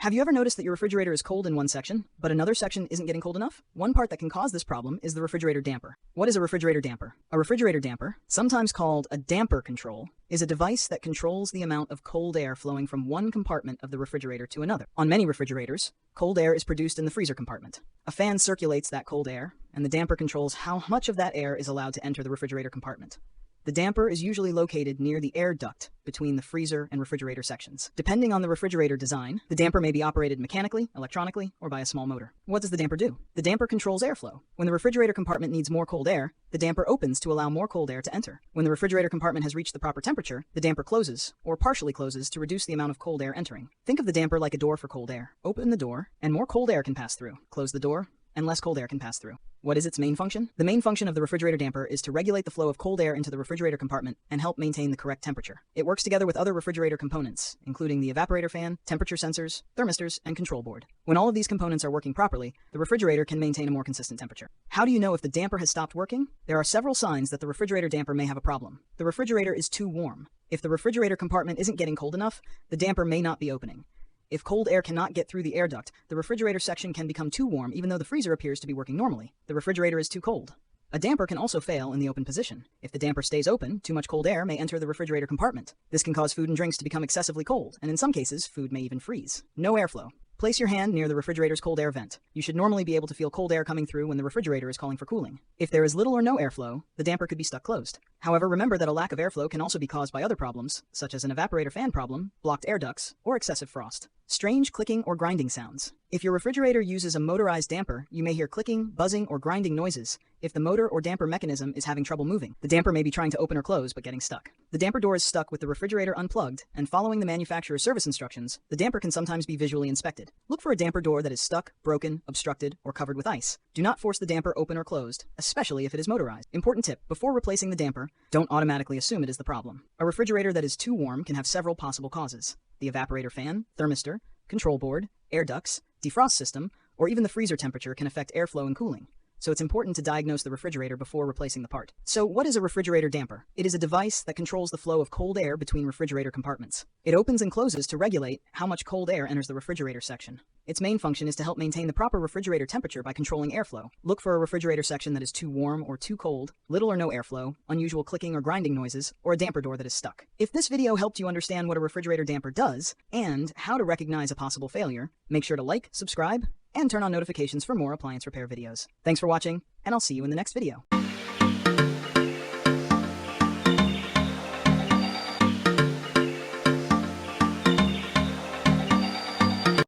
Have you ever noticed that your refrigerator is cold in one section, but another section isn't getting cold enough? One part that can cause this problem is the refrigerator damper. What is a refrigerator damper? A refrigerator damper, sometimes called a damper control, is a device that controls the amount of cold air flowing from one compartment of the refrigerator to another. On many refrigerators, cold air is produced in the freezer compartment. A fan circulates that cold air, and the damper controls how much of that air is allowed to enter the refrigerator compartment. The damper is usually located near the air duct between the freezer and refrigerator sections. Depending on the refrigerator design, the damper may be operated mechanically, electronically, or by a small motor. What does the damper do? The damper controls airflow. When the refrigerator compartment needs more cold air, the damper opens to allow more cold air to enter. When the refrigerator compartment has reached the proper temperature, the damper closes, or partially closes, to reduce the amount of cold air entering. Think of the damper like a door for cold air. Open the door, and more cold air can pass through. Close the door, and less cold air can pass through. What is its main function? The main function of the refrigerator damper is to regulate the flow of cold air into the refrigerator compartment and help maintain the correct temperature. It works together with other refrigerator components, including the evaporator fan, temperature sensors, thermistors, and control board. When all of these components are working properly, the refrigerator can maintain a more consistent temperature. How do you know if the damper has stopped working? There are several signs that the refrigerator damper may have a problem. The refrigerator is too warm. If the refrigerator compartment isn't getting cold enough, the damper may not be opening. If cold air cannot get through the air duct, the refrigerator section can become too warm even though the freezer appears to be working normally. The refrigerator is too cold. A damper can also fail in the open position. If the damper stays open, too much cold air may enter the refrigerator compartment. This can cause food and drinks to become excessively cold, and in some cases, food may even freeze. No airflow. Place your hand near the refrigerator's cold air vent. You should normally be able to feel cold air coming through when the refrigerator is calling for cooling. If there is little or no airflow, the damper could be stuck closed. However, remember that a lack of airflow can also be caused by other problems, such as an evaporator fan problem, blocked air ducts, or excessive frost. Strange clicking or grinding sounds. If your refrigerator uses a motorized damper, you may hear clicking, buzzing, or grinding noises. If the motor or damper mechanism is having trouble moving, the damper may be trying to open or close but getting stuck. The damper door is stuck with the refrigerator unplugged, and following the manufacturer's service instructions, the damper can sometimes be visually inspected. Look for a damper door that is stuck, broken, obstructed, or covered with ice. Do not force the damper open or closed, especially if it is motorized. Important tip: before replacing the damper, don't automatically assume it is the problem. A refrigerator that is too warm can have several possible causes. The evaporator fan, thermistor, control board, air ducts, defrost system, or even the freezer temperature can affect airflow and cooling. So it's important to diagnose the refrigerator before replacing the part. So what is a refrigerator damper? It is a device that controls the flow of cold air between refrigerator compartments. It opens and closes to regulate how much cold air enters the refrigerator section. Its main function is to help maintain the proper refrigerator temperature by controlling airflow. Look for a refrigerator section that is too warm or too cold, little or no airflow, unusual clicking or grinding noises, or a damper door that is stuck. If this video helped you understand what a refrigerator damper does and how to recognize a possible failure, make sure to like, subscribe, and turn on notifications for more appliance repair videos. Thanks for watching, and I'll see you in the next video.